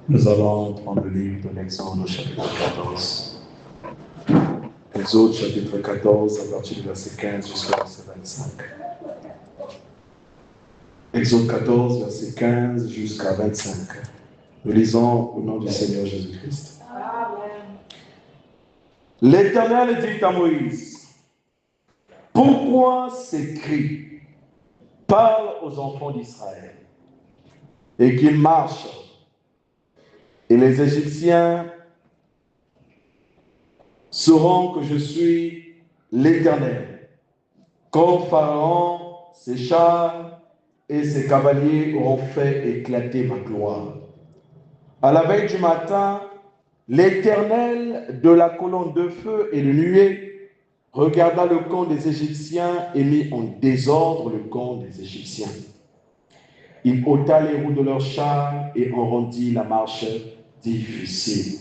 Nous allons prendre le livre de l'Exode au chapitre 14. Exode chapitre 14 à partir du verset 15 jusqu'au verset 25. Exode 14, verset 15 jusqu'à 25. Nous lisons au nom du Seigneur Jésus-Christ. L'Éternel dit à Moïse, pourquoi ces cris? Parle aux enfants d'Israël et qu'ils marchent. Et les Égyptiens sauront que je suis l'Éternel. Comme Pharaon, ses chars et ses cavaliers auront fait éclater ma gloire. À la veille du matin, l'Éternel de la colonne de feu et de nuée regarda le camp des Égyptiens et mit en désordre le camp des Égyptiens. Il ôta les roues de leurs chars et en rendit la marche difficile.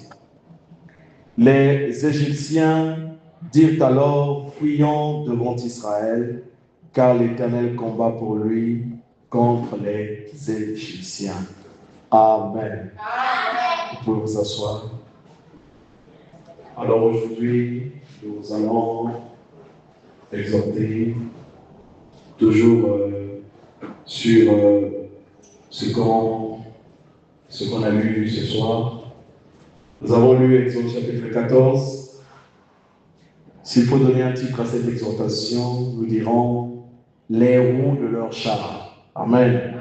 Les Égyptiens dirent alors, fuyons devant Israël, car l'Éternel combat pour lui contre les Égyptiens. Amen. Vous pouvez vous asseoir. Alors aujourd'hui, nous allons exhorter toujours sur ce qu'on a lu ce soir. Nous avons lu Exode chapitre 14. S'il faut donner un titre à cette exhortation, nous dirons les roues de leur char. Amen.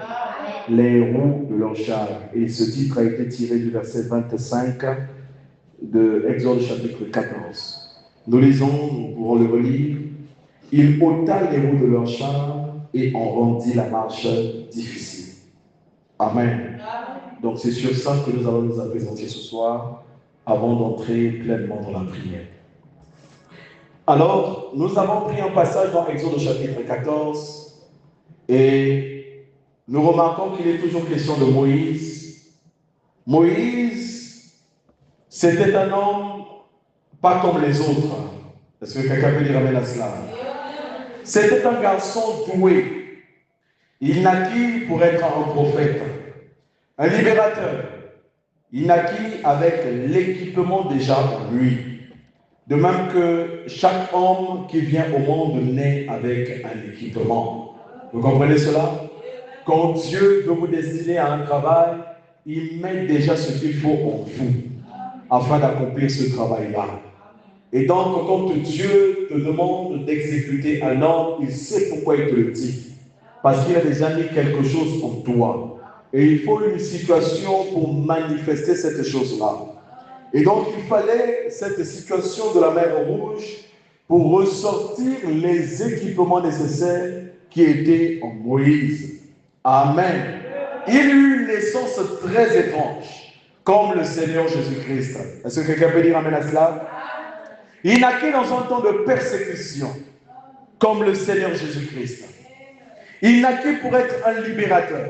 Les roues de leur char. Et ce titre a été tiré du verset 25 de Exode chapitre 14. Nous lisons, nous pourrons le relire. Il ôta les roues de leur char et en rendit la marche difficile. Amen. Donc c'est sur ça que nous allons nous apaisanter ce soir avant d'entrer pleinement dans la prière. Alors, nous avons pris un passage dans Exode chapitre 14 et nous remarquons qu'il est toujours question de Moïse. Moïse, c'était un homme pas comme les autres. Est-ce que quelqu'un peut dire amen à cela? C'était un garçon doué. Il naquit pour être un prophète, un libérateur. Il naquit avec l'équipement déjà en lui. De même que chaque homme qui vient au monde naît avec un équipement. Vous comprenez cela? Quand Dieu veut vous destiner à un travail, il met déjà ce qu'il faut en vous afin d'accomplir ce travail-là. Et donc, quand Dieu te demande d'exécuter un homme, il sait pourquoi il te le dit. Parce qu'il a déjà mis quelque chose en toi. Et il faut une situation pour manifester cette chose-là. Et donc, il fallait cette situation de la mer Rouge pour ressortir les équipements nécessaires qui étaient en Moïse. Amen. Il eut une naissance très étrange, comme le Seigneur Jésus-Christ. Est-ce que quelqu'un peut dire amen à cela? Il naquit dans un temps de persécution, comme le Seigneur Jésus-Christ. Il naquit pour être un libérateur,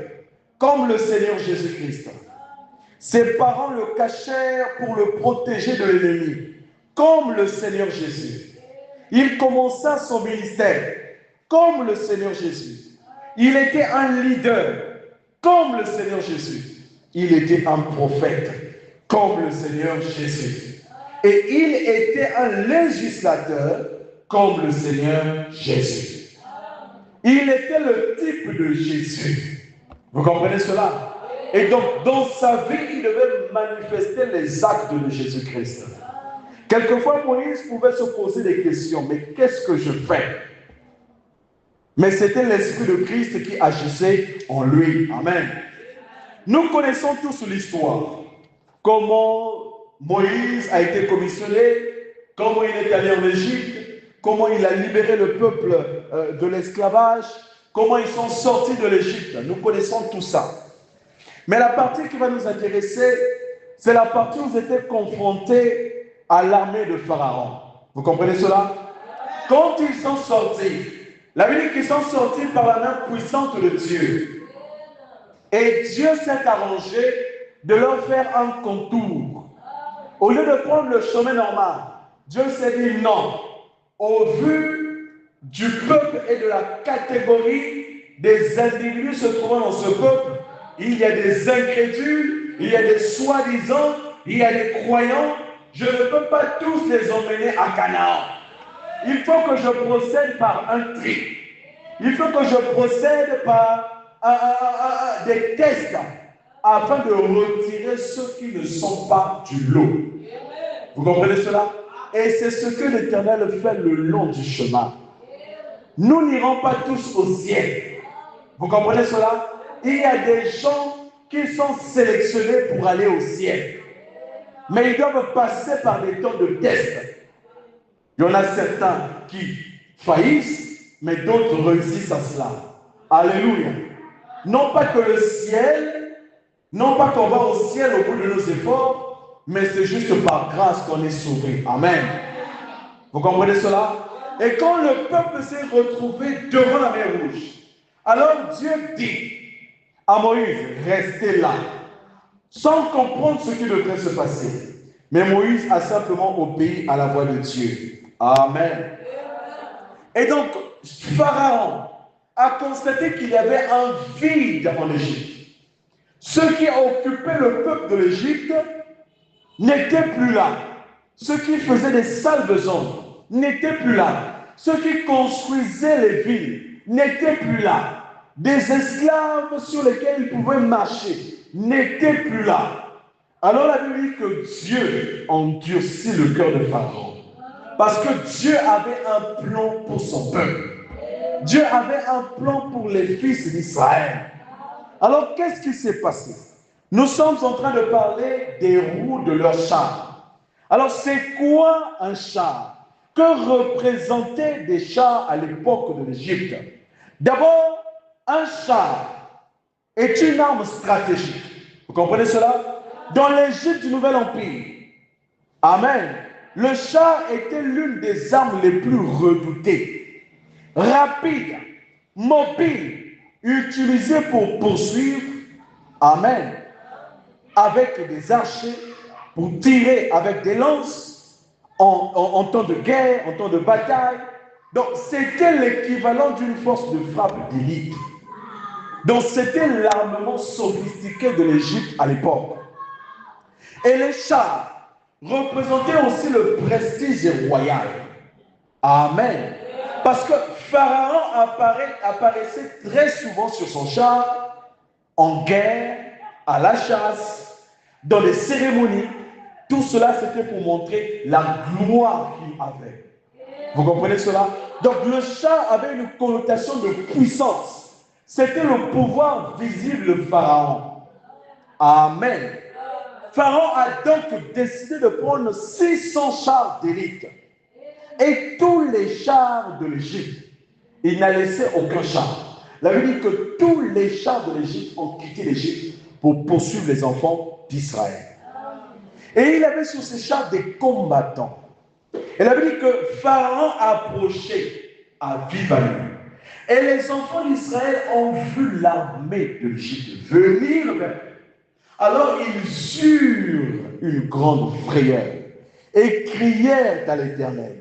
comme le Seigneur Jésus-Christ. Ses parents le cachèrent pour le protéger de l'ennemi, comme le Seigneur Jésus. Il commença son ministère, comme le Seigneur Jésus. Il était un leader, comme le Seigneur Jésus. Il était un prophète, comme le Seigneur Jésus. Et il était un législateur, comme le Seigneur Jésus. Il était le type de Jésus. Vous comprenez cela? Et donc, dans sa vie, il devait manifester les actes de Jésus-Christ. Quelquefois, Moïse pouvait se poser des questions. Mais qu'est-ce que je fais? Mais c'était l'Esprit de Christ qui agissait en lui. Amen. Nous connaissons tous l'histoire. Comment Moïse a été commissionné, comment il est allé en Égypte, comment il a libéré le peuple de l'esclavage, comment ils sont sortis de l'Égypte. Nous connaissons tout ça. Mais la partie qui va nous intéresser, c'est la partie où ils étaient confrontés à l'armée de Pharaon. Vous comprenez cela? Quand ils sont sortis, la Bible dit qu'ils sont sortis par la main puissante de Dieu. Et Dieu s'est arrangé de leur faire un contour. Au lieu de prendre le chemin normal, Dieu s'est dit non. Au vu du peuple et de la catégorie des individus se trouvant dans ce peuple, il y a des incrédules il y a des soi-disant, il y a des croyants. Je ne peux pas tous les emmener à Canaan. Il faut que je procède par un tri. Il faut que je procède par des tests afin de retirer ceux qui ne sont pas du lot. Vous comprenez cela? Et c'est ce que l'Éternel fait le long du chemin. Nous n'irons pas tous au ciel. Vous comprenez cela? Il y a des gens qui sont sélectionnés pour aller au ciel. Mais ils doivent passer par des temps de tests. Il y en a certains qui faillissent, mais d'autres réussissent à cela. Alléluia. Non pas que le ciel, non pas qu'on va au ciel au bout de nos efforts, mais c'est juste par grâce qu'on est sauvé. Amen. Vous comprenez cela? Et quand le peuple s'est retrouvé devant la mer Rouge, alors Dieu dit à Moïse, restez là, sans comprendre ce qui devrait se passer. Mais Moïse a simplement obéi à la voix de Dieu. Amen. Et donc, Pharaon a constaté qu'il y avait un vide en Égypte. Ceux qui occupaient le peuple de l'Égypte n'étaient plus là. Ceux qui faisaient des sales besognes n'étaient plus là. Ceux qui construisaient les villes n'étaient plus là. Des esclaves sur lesquels ils pouvaient marcher n'étaient plus là. Alors la Bible dit que Dieu endurcit le cœur de Pharaon. Parce que Dieu avait un plan pour son peuple. Dieu avait un plan pour les fils d'Israël. Alors qu'est-ce qui s'est passé? Nous sommes en train de parler des roues de leur char. Alors c'est quoi un char? Que représentaient des chars à l'époque de l'Égypte? D'abord, un char est une arme stratégique. Vous comprenez cela? Dans l'Égypte du Nouvel Empire, amen, le char était l'une des armes les plus redoutées, rapide, mobile, utilisée pour poursuivre, amen, avec des archers, pour tirer avec des lances, en temps de guerre, en temps de bataille. Donc c'était l'équivalent d'une force de frappe d'élite. Donc c'était l'armement sophistiqué de l'Égypte à l'époque. Et les chars représentaient aussi le prestige royal. Amen. Parce que Pharaon apparaissait très souvent sur son char, en guerre, à la chasse, dans les cérémonies. Tout cela, c'était pour montrer la gloire qu'il avait. Vous comprenez cela? Donc le char avait une connotation de puissance. C'était le pouvoir visible de Pharaon. Amen. Pharaon a donc décidé de prendre 600 chars d'élite. Et tous les chars de l'Égypte, il n'a laissé aucun char. La Bible dit que tous les chars de l'Égypte ont quitté l'Égypte pour poursuivre les enfants d'Israël. Et il avait sur ces chars des combattants. Et la Bible dit que Pharaon approchait à vive allure. Et les enfants d'Israël ont vu l'armée de l'Égypte venir vers eux. Alors ils eurent une grande frayeur et crièrent à l'Éternel.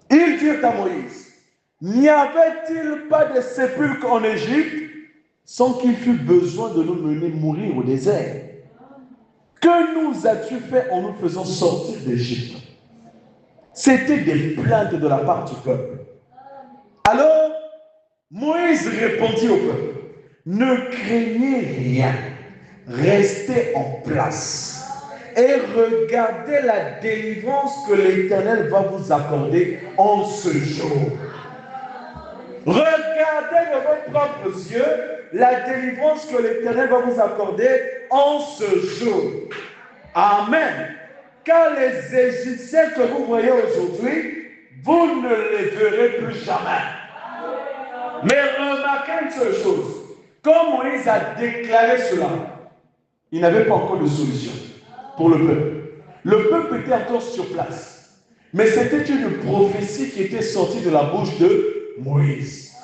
Ils dirent à Moïse, n'y avait-il pas de sépulcre en Égypte sans qu'il fût besoin de nous mener mourir au désert? Que nous as-tu fait en nous faisant sortir d'Égypte? C'était des plaintes de la part du peuple. Alors, Moïse répondit au peuple, ne craignez rien, restez en place et regardez la délivrance que l'Éternel va vous accorder en ce jour. Regardez de vos propres yeux la délivrance que l'Éternel va vous accorder en ce jour. Amen. Car les Égyptiens que vous voyez aujourd'hui, vous ne les verrez plus jamais. Mais remarquez une seule chose. Quand Moïse a déclaré cela, il n'avait pas encore de solution pour le peuple. Le peuple était encore sur place. Mais c'était une prophétie qui était sortie de la bouche de Moïse.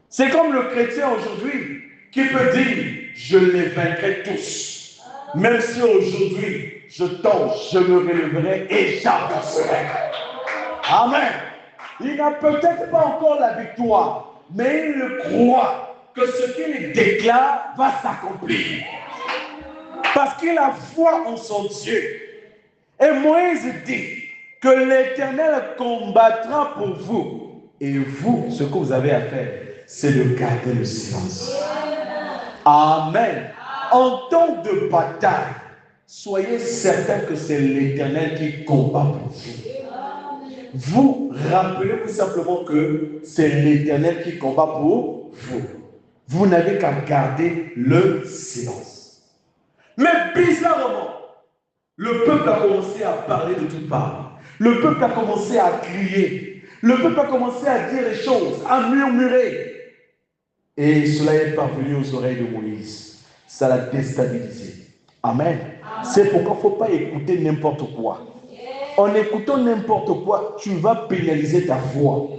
C'est comme le chrétien aujourd'hui qui peut dire, je les vaincrai tous. Même si aujourd'hui je tombe, je me relèverai et j'avancerai. Amen. Il n'a peut-être pas encore la victoire, mais il croit que ce qu'il déclare va s'accomplir. Parce qu'il a foi en son Dieu. Et Moïse dit que l'Éternel combattra pour vous. Et vous, ce que vous avez à faire, c'est de garder le silence. Amen. En temps de bataille, soyez certains que c'est l'Éternel qui combat pour vous. Vous rappelez-vous simplement que c'est l'Éternel qui combat pour vous. Vous n'avez qu'à garder le silence. Mais bizarrement, le peuple a commencé à parler de toutes parts. Le peuple a commencé à crier. Le peuple a commencé à dire les choses, à murmurer. Et cela est parvenu aux oreilles de Moïse. Ça l'a déstabilisé. Amen. C'est pourquoi il ne faut pas écouter n'importe quoi. En écoutant n'importe quoi, tu vas pénaliser ta foi.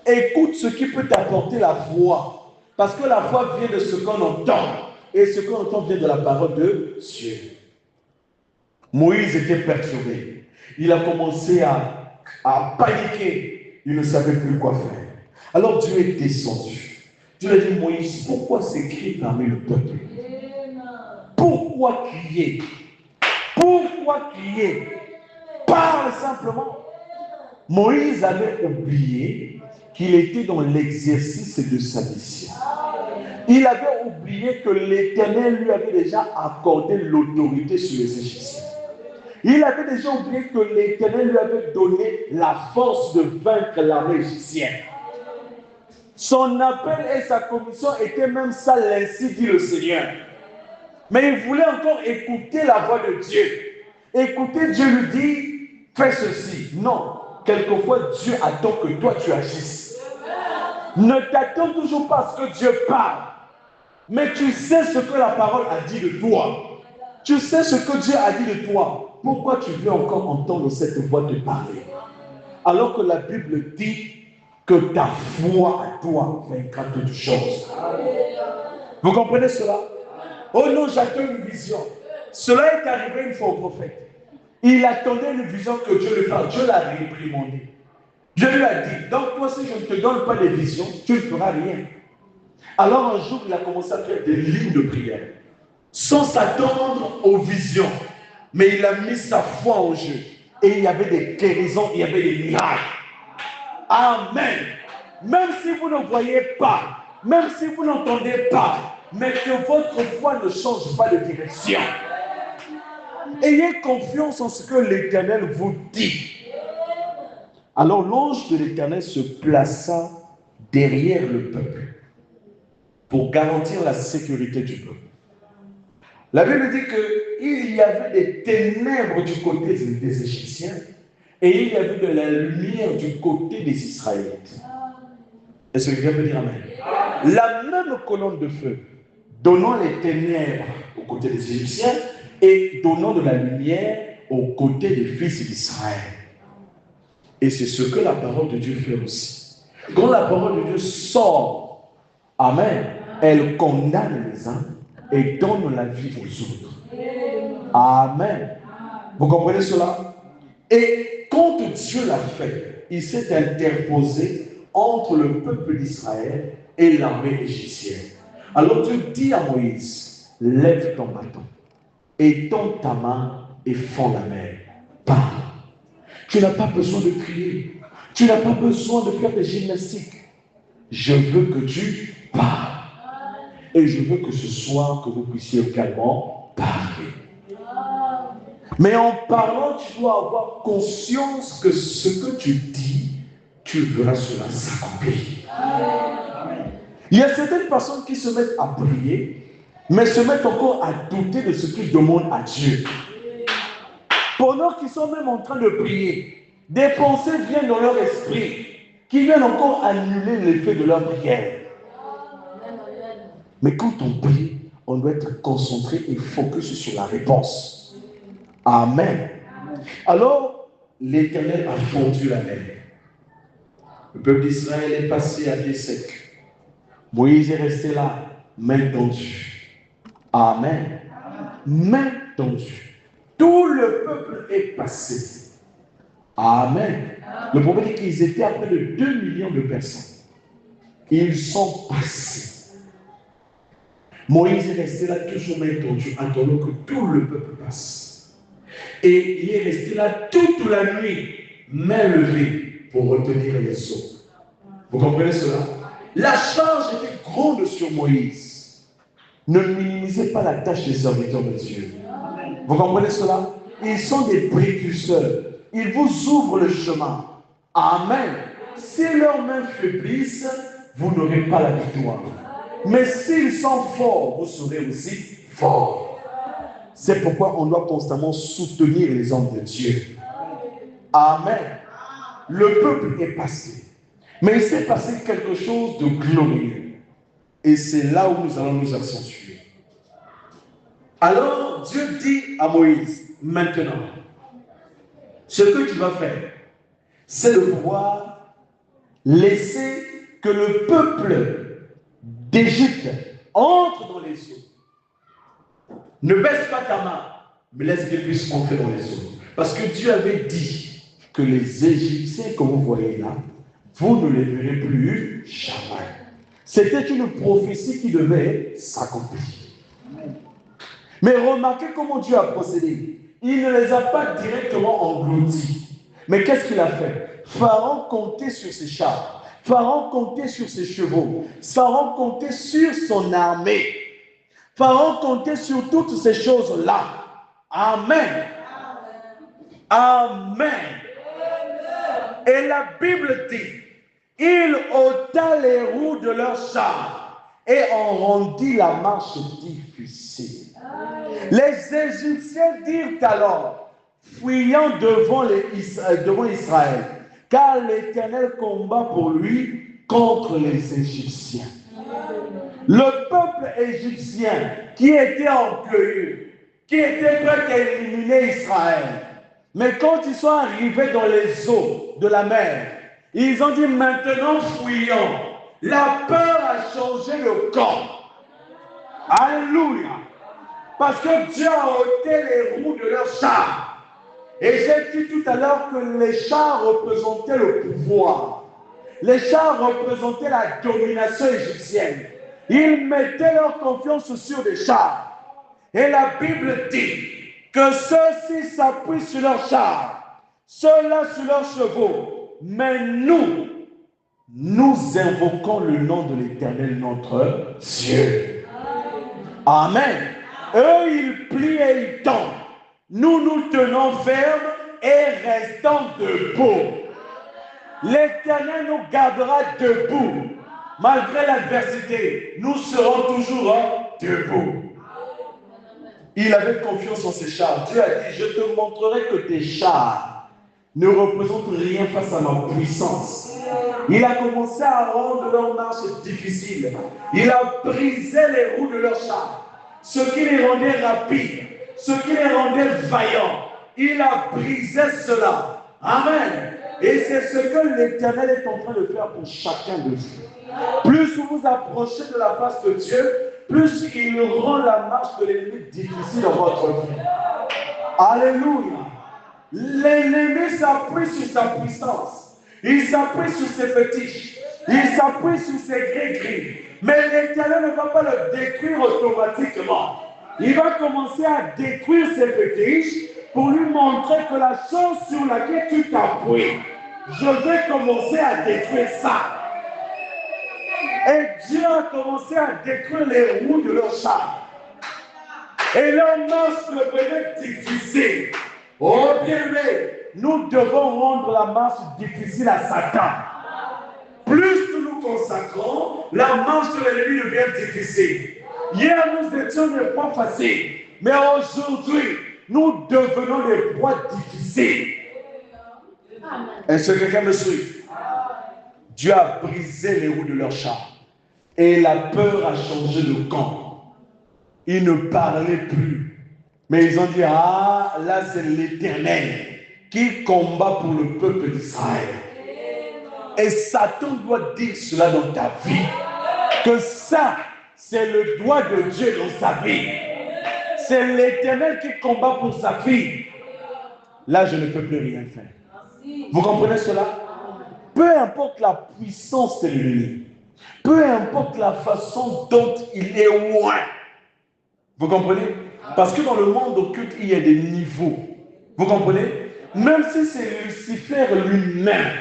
Écoute ce qui peut t'apporter la foi. Parce que la foi vient de ce qu'on entend. Et ce qu'on entend vient de la parole de Dieu. Moïse était perturbé. Il a commencé à paniquer. Il ne savait plus quoi faire. Alors Dieu est descendu. Dieu a dit, Moïse, pourquoi s'écrier parmi le peuple? Pourquoi crier? Pourquoi crier? Parle simplement. Moïse avait oublié qu'il était dans l'exercice de sa mission. Il avait oublié que l'Éternel lui avait déjà accordé l'autorité sur les Égyptiens. Il avait déjà oublié que l'Éternel lui avait donné la force de vaincre l'armée égyptienne. Son appel et sa commission étaient même ça, ainsi dit le Seigneur. Mais il voulait encore écouter la voix de Dieu. Écouter Dieu lui dit, fais ceci. Non, quelquefois Dieu attend que toi tu agisses. Ne t'attends toujours pas à ce que Dieu parle. Mais tu sais ce que la parole a dit de toi. Tu sais ce que Dieu a dit de toi. Pourquoi tu veux encore entendre cette voix te parler? Alors que la Bible dit que ta foi à toi vaincra toutes choses. Vous comprenez cela? Oh non, j'attends une vision. Cela est arrivé une fois au prophète. Il attendait une vision que Dieu lui fasse. Dieu l'a réprimandé. Dieu lui a dit, donc toi, si je ne te donne pas de vision, tu ne feras rien. Alors un jour, il a commencé à faire des lignes de prière, sans s'attendre aux visions. Mais il a mis sa foi en jeu. Et il y avait des guérisons, il y avait des miracles. Amen. Même si vous ne voyez pas, même si vous n'entendez pas, mais que votre foi ne change pas de direction. Ayez confiance en ce que l'Éternel vous dit. Alors l'ange de l'Éternel se plaça derrière le peuple pour garantir la sécurité du peuple. La Bible dit qu'il y avait des ténèbres du côté des Égyptiens et il y avait de la lumière du côté des Israélites. Est-ce que quelqu'un peut dire amen? La même colonne de feu donnant les ténèbres au côté des Égyptiens et donnant de la lumière au côté des fils d'Israël. Et c'est ce que la parole de Dieu fait aussi. Quand la parole de Dieu sort, amen, elle condamne les uns et donne la vie aux autres. Amen. Vous comprenez cela? Et quand Dieu l'a fait, il s'est interposé entre le peuple d'Israël et l'armée égyptienne. Alors Dieu dit à Moïse, lève ton bâton, étends ta main et fends la mer. Parle. Tu n'as pas besoin de crier. Tu n'as pas besoin de faire des gymnastiques. Je veux que tu parles. Et je veux que ce soir, que vous puissiez également parler. Mais en parlant, tu dois avoir conscience que ce que tu dis, tu verras cela s'accomplir. Il y a certaines personnes qui se mettent à prier, mais se mettent encore à douter de ce qu'ils demandent à Dieu. Pendant qu'ils sont même en train de prier, des pensées viennent dans leur esprit, qui viennent encore annuler l'effet de leur prière. Mais quand on prie, on doit être concentré et focus sur la réponse. Amen. Alors, l'Éternel a fondu la mer. Le peuple d'Israël est passé à pied sec. Moïse est resté là, main tendue. Amen. Main tendue. Tout le peuple est passé. Amen. Le problème est qu'ils étaient à près de 2 millions de personnes. Ils sont passés. Moïse est resté là toujours main tendue, attendant que tout le peuple passe. Et il est resté là toute la nuit, main levée, pour retenir les eaux. Vous comprenez cela? La charge était grande sur Moïse. Ne minimisez pas la tâche des serviteurs de Dieu. Vous comprenez cela? Ils sont des précurseurs. Ils vous ouvrent le chemin. Amen. Si leurs mains faiblissent, vous n'aurez pas la victoire. Mais s'ils sont forts, vous serez aussi forts. C'est pourquoi on doit constamment soutenir les hommes de Dieu. Amen. Le peuple est passé. Mais il s'est passé quelque chose de glorieux. Et c'est là où nous allons nous accentuer. Alors Dieu dit à Moïse, maintenant, ce que tu vas faire, c'est de pouvoir laisser que le peuple d'Égypte entre dans les eaux. Ne baisse pas ta main, mais laisse qu'ils puissent entrer dans les eaux. Parce que Dieu avait dit que les Égyptiens que vous voyez là, vous ne les verrez plus jamais. C'était une prophétie qui devait s'accomplir. Mais remarquez comment Dieu a procédé. Il ne les a pas directement engloutis. Mais qu'est-ce qu'il a fait? Pharaon comptait sur ses chars. Pharaon comptait sur ses chevaux. Pharaon comptait sur son armée. Pharaon comptait sur toutes ces choses-là. Amen. Amen. Et la Bible dit, il ôta les roues de leurs chars et en rendit la marche difficile. Les Égyptiens dirent alors, fuyant devant Israël, car l'Éternel combat pour lui contre les Égyptiens. Le peuple égyptien qui était orgueilleux, qui était prêt à éliminer Israël, mais quand ils sont arrivés dans les eaux de la mer, ils ont dit maintenant fuyons. La peur a changé le corps. Alléluia. Parce que Dieu a ôté les roues de leurs chars. Et j'ai dit tout à l'heure que les chars représentaient le pouvoir. Les chars représentaient la domination égyptienne. Ils mettaient leur confiance sur des chars. Et la Bible dit que ceux-ci s'appuient sur leurs chars, ceux-là sur leurs chevaux. Mais nous invoquons le nom de l'Éternel, notre Dieu. Amen. Eux, ils plient et ils tombent. Nous tenons ferme et restons debout. L'Éternel nous gardera debout. Malgré l'adversité, nous serons toujours debout. Il avait confiance en ses chars. Dieu a dit, je te montrerai que tes chars ne représentent rien face à ma puissance. Il a commencé à rendre leur marche difficile. Il a brisé les roues de leurs chars. Ce qui les rendait rapides, ce qui les rendait vaillants. Il a brisé cela. Amen. Et c'est ce que l'Éternel est en train de faire pour chacun de vous. Plus vous vous approchez de la face de Dieu, plus il rend la marche de l'ennemi difficile dans votre vie. Alléluia. L'ennemi s'appuie sur sa puissance. Il s'appuie sur ses fétiches. Il s'appuie sur ses gris-gris. Mais l'Éternel ne va pas le détruire automatiquement. Il va commencer à détruire ses fétiches pour lui montrer que la chose sur laquelle tu t'appuies, je vais commencer à détruire ça. Et Dieu a commencé à détruire les roues de leurs chars. Et leur marche devenait difficile. Oh bien-aimé, nous devons rendre la marche difficile à Satan. Plus nous nous consacrons, la marche de l'ennemi devient difficile. Hier, nous étions des poids faciles. Mais aujourd'hui, nous devenons des poids difficiles. Est-ce que quelqu'un me suit? Dieu a brisé les roues de leur char. Et la peur a changé de camp. Ils ne parlaient plus. Mais ils ont dit, ah, là c'est l'Éternel qui combat pour le peuple d'Israël. Et Satan doit dire cela dans ta vie. Que ça, c'est le doigt de Dieu dans sa vie. C'est l'Éternel qui combat pour sa fille. Là, je ne peux plus rien faire. Vous comprenez cela? Peu importe la puissance de l'ennemi, peu importe la façon dont il est loin, Vous comprenez? Parce que dans le monde occulte, il y a des niveaux. Vous comprenez? Même si c'est Lucifer lui-même,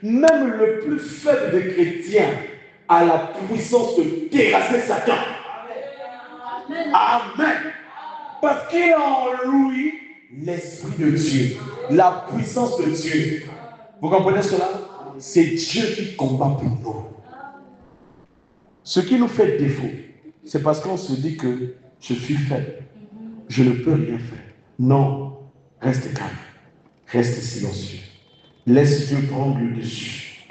même le plus faible des chrétiens a la puissance de terrasser Satan. Amen. Parce qu'il a en lui l'Esprit de Dieu, la puissance de Dieu. Vous comprenez cela? C'est Dieu qui combat pour nous. Ce qui nous fait défaut, c'est parce qu'on se dit que je suis faible, je ne peux rien faire. Non, reste calme, reste silencieux. Laisse Dieu prendre le dessus.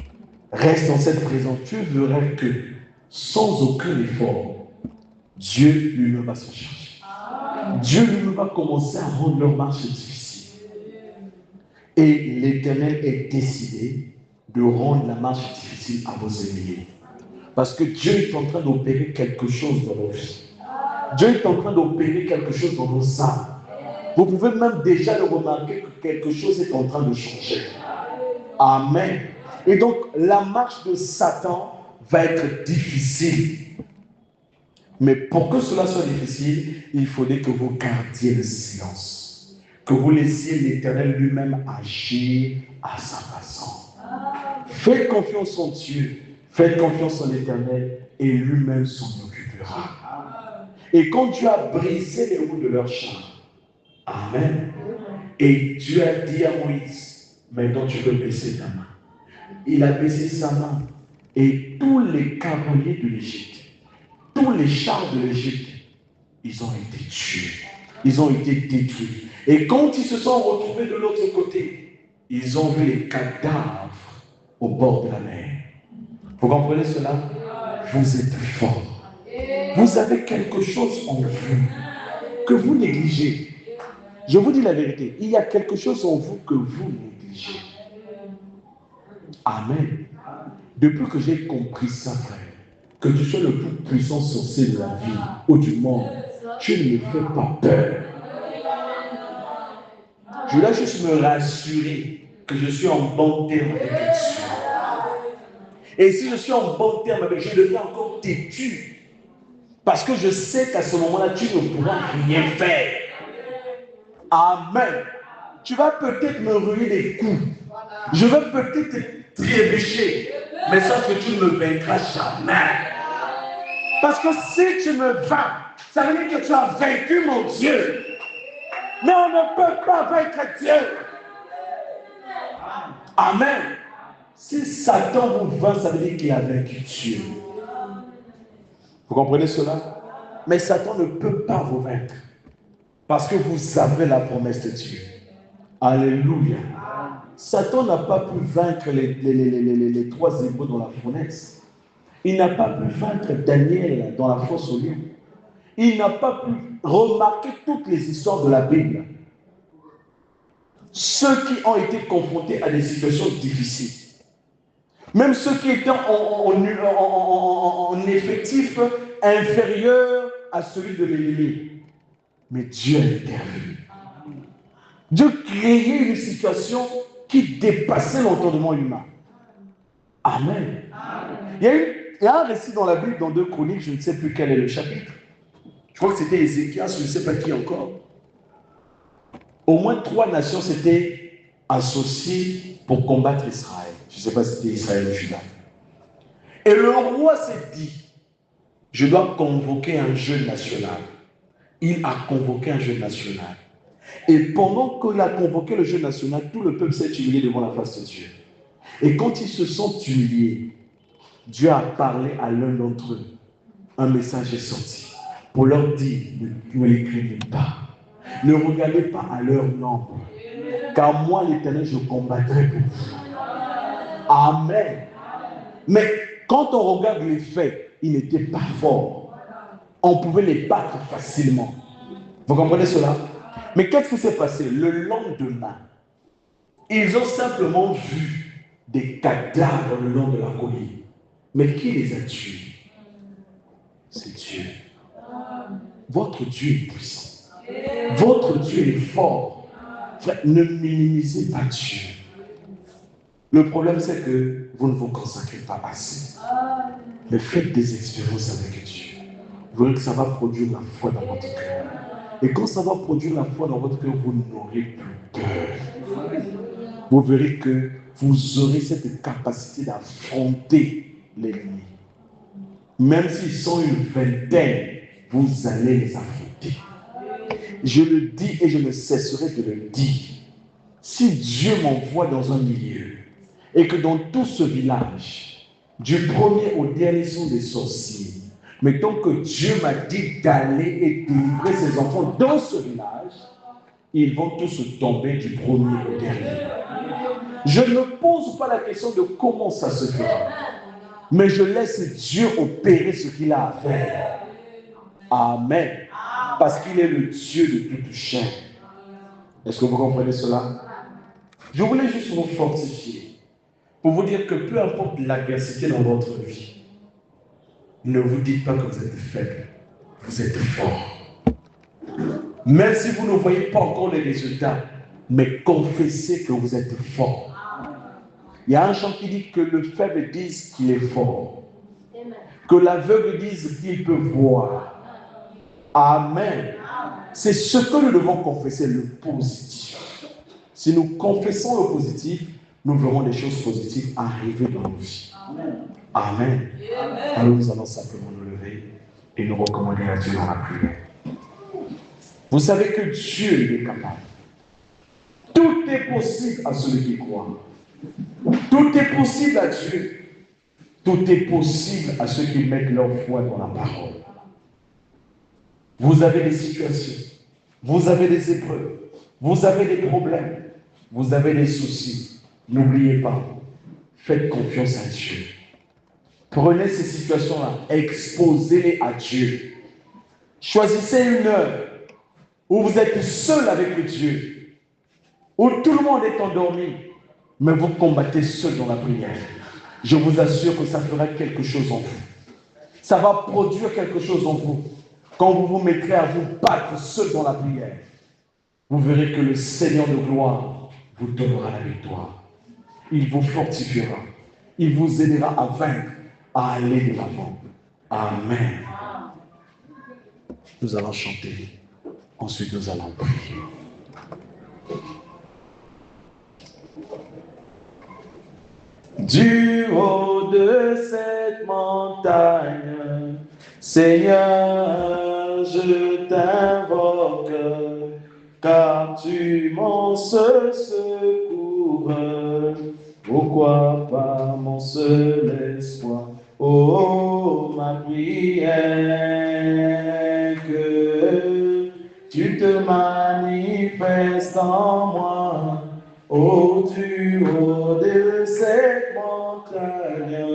Reste dans cette présence. Tu verras que sans aucun effort, Dieu lui-même va se charger. Dieu lui-même va commencer à rendre leur marche difficile. Et l'Éternel est décidé de rendre la marche difficile à vos ennemis. Parce que Dieu est en train d'opérer quelque chose dans nos vies. Dieu est en train d'opérer quelque chose dans nos âmes. Vous pouvez même déjà le remarquer que quelque chose est en train de changer. Amen. Et donc, la marche de Satan va être difficile. Mais pour que cela soit difficile, il faudrait que vous gardiez le silence. Que vous laissiez l'Éternel lui-même agir à sa façon. Faites confiance en Dieu. Faites confiance en l'Éternel et lui-même s'en occupera. Et quand Dieu a brisé les roues de leur char, amen. Et Dieu a dit à Moïse, maintenant tu peux baisser ta main. Il a baissé sa main et tous les cavaliers de l'Égypte, tous les chars de l'Égypte, ils ont été tués, ils ont été détruits. Et quand ils se sont retrouvés de l'autre côté, ils ont vu les cadavres au bord de la mer. Vous comprenez cela? Vous êtes fort. Vous avez quelque chose en vous que vous négligez. Je vous dis la vérité, il y a quelque chose en vous que vous négligez. Amen. Depuis que j'ai compris ça, frère, que tu sois le plus puissant sorcier de la vie ou du monde, tu ne me fais pas peur. Je dois juste me rassurer que je suis en bon terme avec Dieu. Et si je suis en bon terme avec Dieu, je deviens encore têtu. Parce que je sais qu'à ce moment-là, tu ne pourras rien faire. Amen. Tu vas peut-être me ruer des coups. Je vais peut-être te trébucher. Mais sache que tu ne me vaincras jamais. Parce que si tu me vaincres, ça veut dire que tu as vaincu mon Dieu. Mais on ne peut pas vaincre Dieu. Amen. Si Satan vous vainc, ça veut dire qu'il a vaincu Dieu. Vous comprenez cela? Mais Satan ne peut pas vous vaincre. Parce que vous avez la promesse de Dieu. Alléluia. Satan n'a pas pu vaincre les trois hébreux dans la fournaise. Il n'a pas pu vaincre Daniel dans la fosse au lion. Il n'a pas pu remarquer toutes les histoires de la Bible. Ceux qui ont été confrontés à des situations difficiles, même ceux qui étaient en effectif inférieur à celui de l'ennemi. Mais Dieu est intervenu. Dieu créait une situation qui dépassait l'entendement humain. Amen. Il y a un récit dans la Bible, dans 2 Chroniques, je ne sais plus quel est le chapitre. Je crois que c'était Ézéchias, je ne sais pas qui encore. Au moins 3 nations s'étaient associées pour combattre Israël. Je ne sais pas si c'était Israël ou Juda. Et le roi s'est dit, je dois convoquer un jeûne national. Il a convoqué un jeûne national. Et pendant qu'il a convoqué le jeûne national, tout le peuple s'est humilié devant la face de Dieu. Et quand ils se sont humiliés, Dieu a parlé à l'un d'entre eux. Un message est sorti pour leur dire, ne les craignez pas. Ne regardez pas à leur nombre. Car moi, l'Éternel, je combattrai pour vous. Amen. Mais quand on regarde les faits, ils n'étaient pas forts. On pouvait les battre facilement. Vous comprenez cela? Mais qu'est-ce qui s'est passé? Le lendemain, ils ont simplement vu des cadavres le long de la colline. Mais qui les a tués? C'est Dieu. Votre Dieu est puissant. Votre Dieu est fort. Frère, ne minimisez pas Dieu. Le problème, c'est que vous ne vous consacrez pas assez. Mais faites des expériences avec Dieu. vous verrez que ça va produire la foi dans votre cœur. Et quand ça va produire la foi dans votre cœur, vous n'aurez plus peur. Vous verrez que vous aurez cette capacité d'affronter l'ennemi. Même s'ils sont une vingtaine, vous allez les affronter. Je le dis et je ne cesserai de le dire. Si Dieu m'envoie dans un milieu et que dans tout ce village, du premier au dernier sont des sorciers, mais tant que Dieu m'a dit d'aller et délivrer ses enfants dans ce village, ils vont tous tomber du premier au dernier. Je ne pose pas la question de comment ça se fera, mais je laisse Dieu opérer ce qu'il a à faire. Amen. Parce qu'il est le Dieu de toute chair. Est-ce que vous comprenez cela? Je voulais juste vous fortifier pour vous dire que peu importe l'adversité dans votre vie, ne vous dites pas que vous êtes faible, vous êtes fort. Même si vous ne voyez pas encore les résultats, mais confessez que vous êtes fort. Il y a un chant qui dit que le faible dise qu'il est fort, que l'aveugle dise qu'il peut voir. Amen. C'est ce que nous devons confesser, le positif. Si nous confessons le positif, nous verrons des choses positives arriver dans nos vies. Amen. Alors nous allons simplement nous lever et nous recommander à Dieu dans la prière. Vous savez que Dieu il est capable. Tout est possible à celui qui croit. Tout est possible à Dieu. Tout est possible à ceux qui mettent leur foi dans la parole. Vous avez des situations, vous avez des épreuves, vous avez des problèmes, vous avez des soucis. N'oubliez pas, faites confiance à Dieu. Prenez ces situations-là, exposez-les à Dieu. Choisissez une heure où vous êtes seul avec Dieu, où tout le monde est endormi, mais vous combattez seul dans la prière. Je vous assure que ça fera quelque chose en vous. Ça va produire quelque chose en vous. Quand vous vous mettrez à vous battre seul dans la prière, vous verrez que le Seigneur de gloire vous donnera la victoire. Il vous fortifiera. Il vous aidera à vaincre, à aller de l'avant. Amen. Nous allons chanter. Ensuite, nous allons prier. Du haut de cette montagne, Seigneur, je t'invoque, car tu m'en seul secours. Pourquoi pas mon seul espoir? Oh, ma prière, que tu te manifestes en moi, oh, du haut de cette montagne.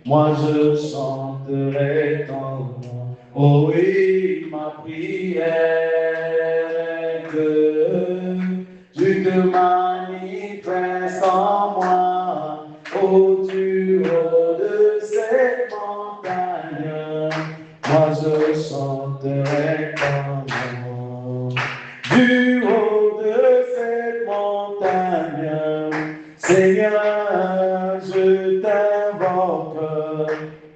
Moi je chanterai ton nom. Oh oui, ma prière, que tu te manifestes en moi. Oh, du haut de cette montagne. Moi je chanterai ton nom. Du haut de cette montagne, Seigneur, je t'invoque.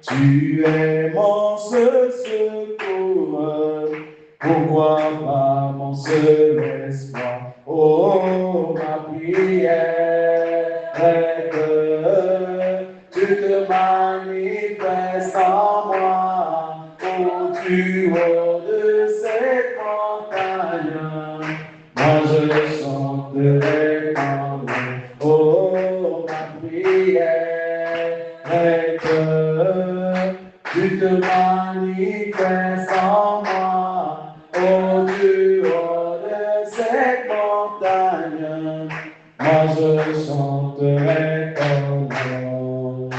Tu es mon seul secours. Pourquoi pas mon seul espoir? Oh, ma prière, que tu te manifestes en moi. Oh, du haut de cette montagne, moi je chanterai ton nom. Oh, ma prière, que tu te manifestes en moi. Oh, du haut de cette montagne, moi je chanterai ton nom.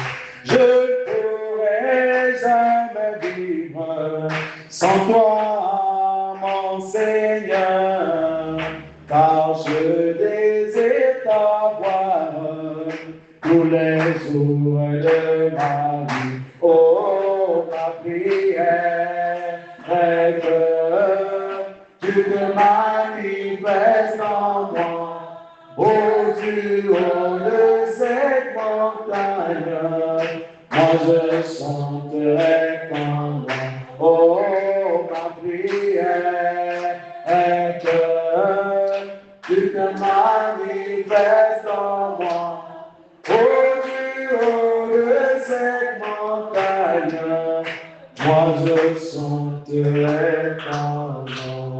Je ne pourrai jamais vivre sans toi, mon Seigneur, car je désire t'avoir tous les jours de ma vie. Oh, ma prière, que tu te manifestes en moi. Oh, du haut de cette montagne, moi je chanterai ton nom. Oh, tu te manifestes en moi. Au haut de cette montagne, moi je chanterai ton nom.